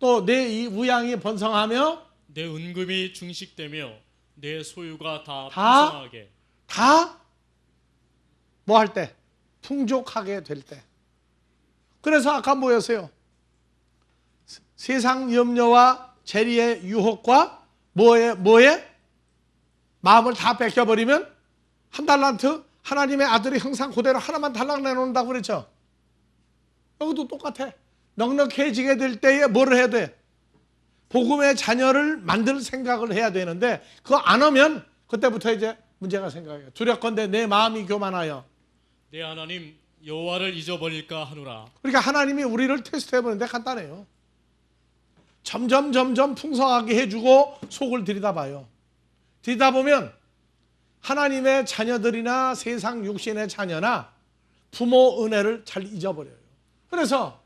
Speaker 1: 또 내 이 우양이 번성하며
Speaker 2: 내 은금이 증식되며 내 소유가 다
Speaker 1: 다?
Speaker 2: 풍성하게
Speaker 1: 다 뭐 할 때? 풍족하게 될 때. 그래서 아까 뭐였어요? 세상 염려와 재리의 유혹과 뭐에? 마음을 다 뺏겨버리면 한 달란트 하나님의 아들이 항상 그대로 하나만 달랑 내놓는다고 그랬죠. 여기도 똑같아. 넉넉해지게 될 때에 뭐를 해야 돼? 복음의 자녀를 만들 생각을 해야 되는데 그거 안 하면 그때부터 이제 문제가 생겨요. 두렵건대 내 마음이 교만하여
Speaker 2: 내 하나님 여호와를 잊어버릴까 하노라.
Speaker 1: 그러니까 하나님이 우리를 테스트해 보는데 간단해요. 점점 풍성하게 해주고 속을 들여다봐요. 들여다보면 하나님의 자녀들이나 세상 육신의 자녀나 부모 은혜를 잘 잊어버려요. 그래서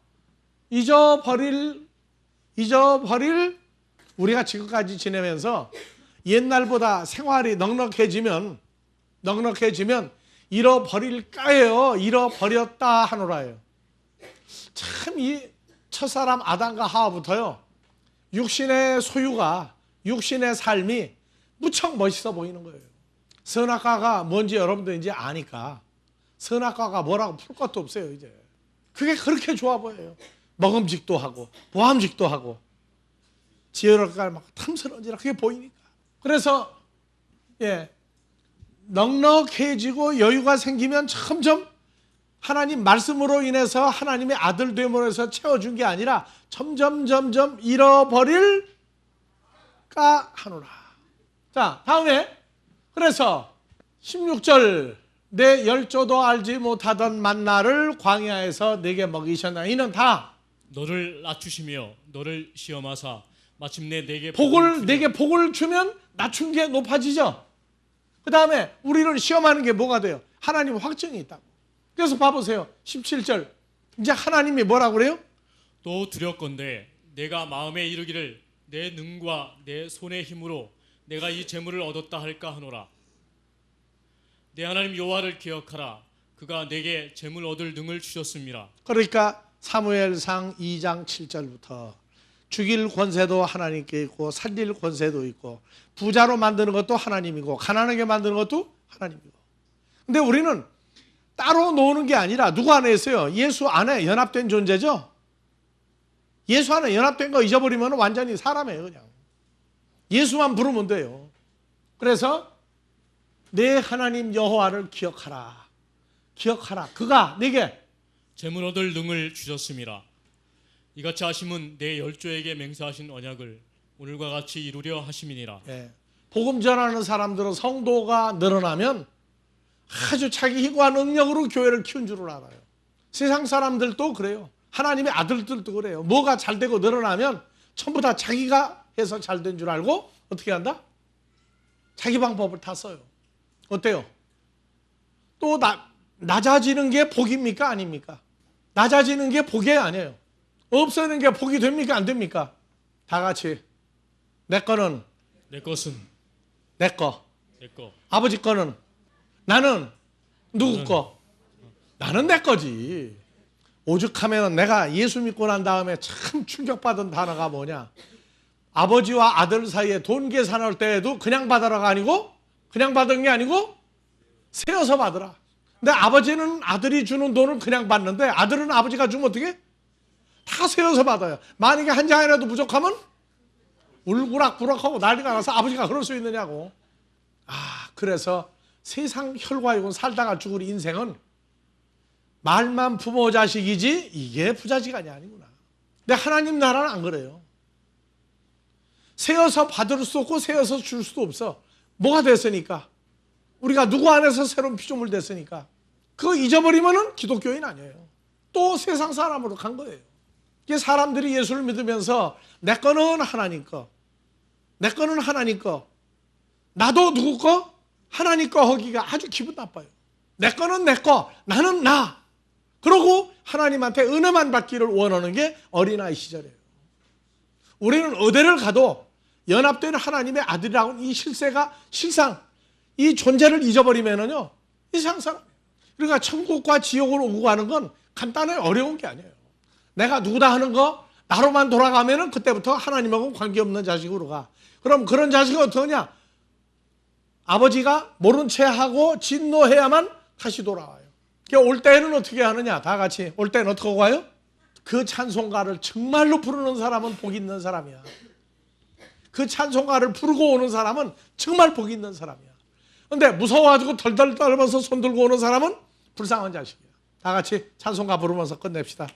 Speaker 1: 잊어버릴 우리가 지금까지 지내면서 옛날보다 생활이 넉넉해지면 잃어버릴까요? 잃어버렸다 하노라예요. 참 이 첫사람 아담과 하와부터요, 육신의 소유가, 육신의 삶이 무척 멋있어 보이는 거예요. 선악과가 뭔지 여러분들 이제 아니까 선악과가 뭐라고 풀 것도 없어요. 이제 그게 그렇게 좋아 보여요. 먹음직도 하고 보암직도 하고 지혜롭게 막 탐스러운지라 그게 보이니까. 그래서 넉넉해지고 여유가 생기면 점점 하나님 말씀으로 인해서 하나님의 아들 됨으로 해서 채워준 게 아니라 점점 잃어버릴까 하노라. 자, 다음에 그래서 16절 내 열조도 알지 못하던 만나를 광야에서 내게 먹이셨나. 이는 다
Speaker 2: 너를 낮추시며 너를 시험하사 마침내 내게
Speaker 1: 내게 복을 주면 낮춘 게 높아지죠. 그 다음에 우리를 시험하는 게 뭐가 돼요? 하나님 확증이 있다고. 그래서 봐보세요. 17절 이제 하나님이 뭐라고 그래요?
Speaker 2: 또 두렵건대 내가 마음에 이르기를 내 능과 내 손의 힘으로 내가 이 재물을 얻었다 할까 하노라. 내 하나님 여호와를 기억하라. 그가 내게 재물 얻을 능을 주셨습니다.
Speaker 1: 그러니까 사무엘상 2장 7절부터 죽일 권세도 하나님께 있고 살릴 권세도 있고 부자로 만드는 것도 하나님이고 가난하게 만드는 것도 하나님이고. 근데 우리는 따로 노는 게 아니라 누구 안에 있어요? 예수 안에 연합된 존재죠. 예수 안에 연합된 거 잊어버리면 완전히 사람이에요. 그냥 예수만 부르면 돼요. 그래서 내 하나님 여호와를 기억하라. 기억하라. 그가 내게
Speaker 2: 재물 얻을 능을 주셨습니다. 이같이 하심은 내 열조에게 맹세하신 언약을 오늘과 같이 이루려 하심이니라.
Speaker 1: 복음 전하는 사람들은 성도가 늘어나면 아주 자기 힘과 능력으로 교회를 키운 줄을 알아요. 세상 사람들도 그래요. 하나님의 아들들도 그래요. 뭐가 잘 되고 늘어나면 전부 다 자기가 해서 잘 된 줄 알고 어떻게 한다? 자기 방법을 다 써요. 어때요? 또 낮아지는 게 복입니까? 아닙니까? 낮아지는 게 복이 아니에요. 없어지는 게 복이 됩니까? 안 됩니까? 다 같이 내 거는
Speaker 2: 내 것은
Speaker 1: 내 거,
Speaker 2: 내 거.
Speaker 1: 아버지 거는 나는 누구 거? 나는 내 거지. 오죽하면 내가 예수 믿고 난 다음에 참 충격받은 단어가 뭐냐? 아버지와 아들 사이에 돈 계산할 때에도 그냥 받아라가 아니고 그냥 받은 게 아니고 세어서 받으라. 근데 아버지는 아들이 주는 돈을 그냥 받는데 아들은 아버지가 주면 어떻게? 다 세어서 받아요. 만약에 한 장이라도 부족하면 울구락부락하고 난리가 나서 아버지가 그럴 수 있느냐고. 그래서 세상 혈과육은 살다가 죽을 인생은 말만 부모 자식이지 이게 부자지간이 아니구나. 근데 하나님 나라는 안 그래요. 세어서 받을 수 없고 세어서 줄 수도 없어. 뭐가 됐으니까? 우리가 누구 안에서 새로운 피조물 됐으니까. 그거 잊어버리면은 기독교인 아니에요. 또 세상 사람으로 간 거예요. 이게 사람들이 예수를 믿으면서 내 거는 하나님 거, 내 거는 하나님 거, 나도 누구 거? 하나님 거 하기가 아주 기분 나빠요. 내 거는 내 거, 나는 나. 그러고 하나님한테 은혜만 받기를 원하는 게 어린아이 시절이에요. 우리는 어디를 가도 연합된 하나님의 아들이라고 이 실세가 실상 이 존재를 잊어버리면은요 이상 사람. 그러니까 천국과 지옥을 오고 가는 건 간단해 어려운 게 아니에요. 내가 누구다 하는 거 나로만 돌아가면은 그때부터 하나님하고 관계없는 자식으로 가. 그럼 그런 자식은 어떠냐? 아버지가 모른 채 하고 진노해야만 다시 돌아와요. 그러니까 올 때는 어떻게 하느냐? 다 같이 올 때는 어떻게 가요? 그 찬송가를 정말로 부르는 사람은 복 있는 사람이야. 그 찬송가를 부르고 오는 사람은 정말 복 있는 사람이야. 근데 무서워가지고 덜덜 떨면서 손 들고 오는 사람은 불쌍한 자식이야. 다 같이 찬송가 부르면서 끝냅시다.